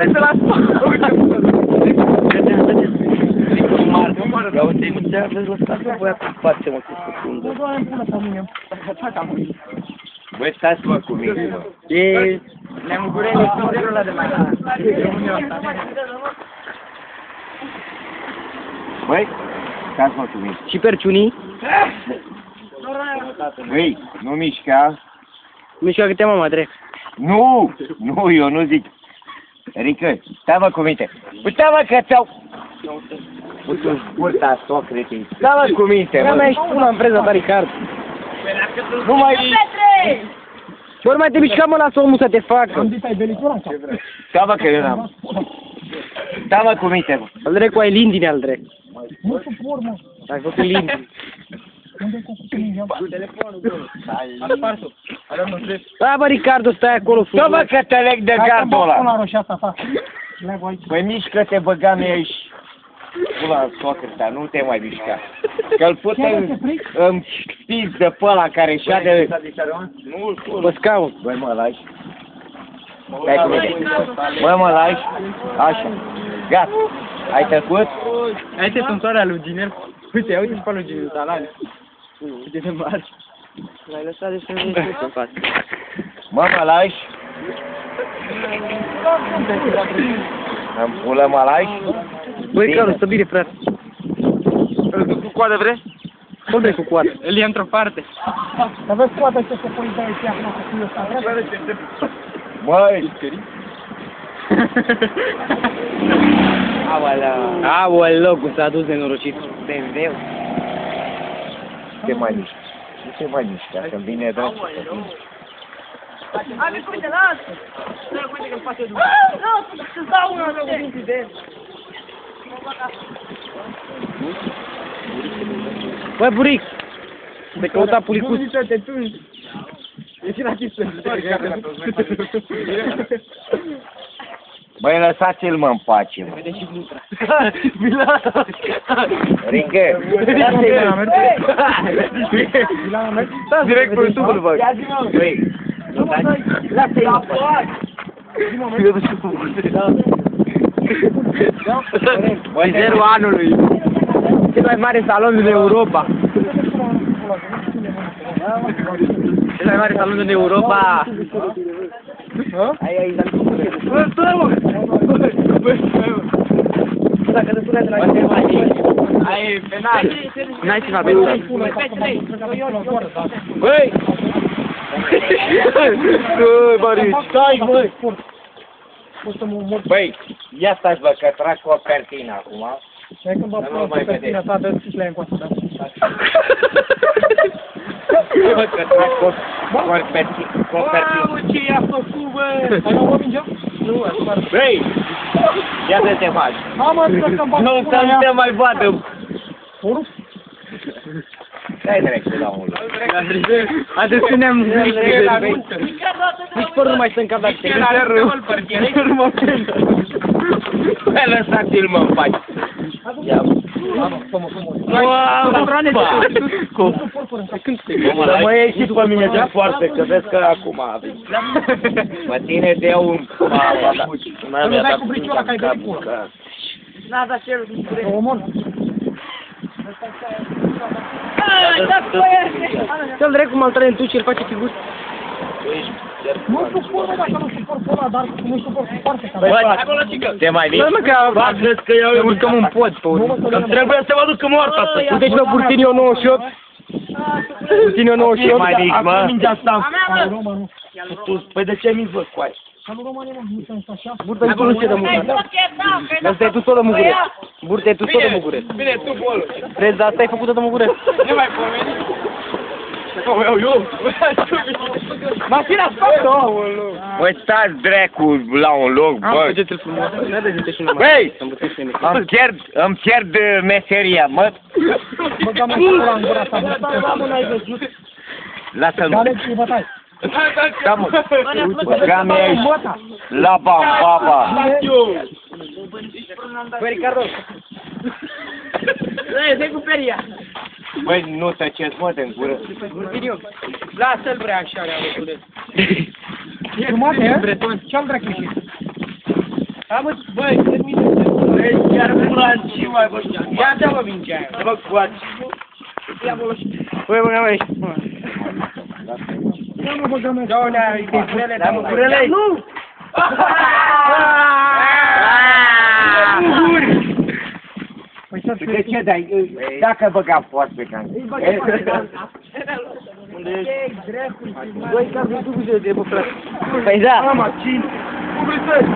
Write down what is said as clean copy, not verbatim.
Are să la Ia uite, nu te-a vezi lăsat, mă, băiatul, face-mă cu scufundă. Nu doar îmi pune pe mine. Băi, stați mă cu mine, mă. Neamugurele, singurul ăla de mai la. Băi, stați mă cu mine. Și perciunii? Băi, nu mișca. Mișcă câte mama, Drec. Nu, nu, eu nu zic. Rică, stai-mă cu minte. Uite-mă că ți-au... Uite-mi scurta socretii. Stai-mă cu minte, Ia mă. mai ești pula în preza ta, Ricard. Nu mai... Și ori mai te mișca, mă, lasă omul să te facă. Am zis ai belitura în cap. Stai-mă că eu n-am. Stai-mă cu minte, mă. Al Drecu ai lindine, al Drec. Nu suport, mă. Ai făcut lindine. Unde-i cu mingea? Da, bă, Ricardo, stai acolo sus. Stai-mă că te leg de gardul ăla. Pula roșia asta, fac. Legul aici. Păi mișcă-te, băga mea aici. Pula în socreta, nu te mai mișca. Că-l putem îmi spiți de pe ăla care și-a de... Bă, scaun. Băi, mă lași. Stai cu mine. Băi, mă lași. Așa. Gata. Ai trecut? Aici e tuntoarea lui Ginel. Uite, ia uite și pe lui Ginel, talane. Uite de mare. L-ai lăsat de să nu vezi în față. Mă lași. Îmi pulă, mă lași. Băi, Carol, stă bine, frate. Cu coadă vrei? Cum vrei cu coadă? El e într-o parte. Să vezi coada ce se pune de aici, acum, cu fiul ăsta. Băi. Aoleu, cum s-a dus nenorocit. BMW. Ce mai mișcă? Ce mai mișcă? Că-mi vine drag. Hai, vezi cum te las! Stai cu mine că-mi face după. Nu, să-ți dau una de un de. Băi, buric! Te căuta pulicuț. Te tungi. Ești la chisă. Băi, lăsați-l, mă, în pace, mă. Vede și blutra. Rică. Direct pe YouTube îl bag. Băi. Lasă-i! Băi, 0 anului. Cel mai mare salon din Europa. Cel mai mare salon din Europa. Ai dacă te sună de la ai penal. N-ai ceva pe ăsta. Băi! Băi, stai, băi! Băi, ia stați, bă, că trag cu o pertină acum. Hai când bă, pula pe pertina ta, dă-ți și la în coasă, da? Bă, că trag cu o pertină. Mamă, ce i-a făcut, bă! Ai luat o mingea? Nu, asupra. Băi! Ia să te faci. Mamă, să-mi bag Nu, să nu te mai bată. Porul? Stai direct la unul. Haideți să ne-am nici părul nu mai stă în cap dacă te Băi, lăsați-l, mă, în pace. Ia, mă ieși și pe mine de foarte, că vezi că acum mă ține de un... Să nu dai cu briciul ăla, că ai venit pula. N-a dat cerul din curent. Omon. Cel drept cum al trăi în tu și el face figuri. Nu suport, mă, dacă nu suport ăla, dar nu suport foarte. Te mai mici? Băi, mă, că crezi că eu urcăm un pod pe urmă. Trebuie să mă duc în moartă asta. Uite-și pe Burtinio 98. Burtinio 98. mai mici, mă? A mea, mă! Romanul. Păi de ce mi văd cu aia? Salut, romanii, mă, nu sunt așa. Burtă, tu nu știi de mugure. Asta e tu tot de mugure. Burtă, e tu tot de mugure. Bine, tu bol. Crezi, dar asta ai făcut de mugure? Nu mai pomeni. Eu. Mașina spate! Băi, stați dracu la un loc, Am bă. săgeți-l frumos. Nu de zinte și una Băi! mai. Îmi pierd meseria, mă. Băga mă pula în gura ta, bă. Lasă-l. Gale, ce bătai. Da, mă. Băga mea aici. La baba. Băi, Ricardo. Dă-i cu peria! Băi, nu tăceți, mă, de-n gură. Burtinio. Lasă-l vrea așa, rea, lăcule. Jumate, e? Ce-am dracu ieșit? Băi, termină. Chiar plan și mai bă. Ia te-mă vinge aia. Să mă coaci. Băi, băga mea aici. Da, mă, băga mea. Da, unea, curele, da, mă, curele. Nu! Păi să De ce dai? Dacă băga foarte cam. Unde ești? Băi, cam de tu cu de bă, frate. Păi da. Mama, 5. Publicări.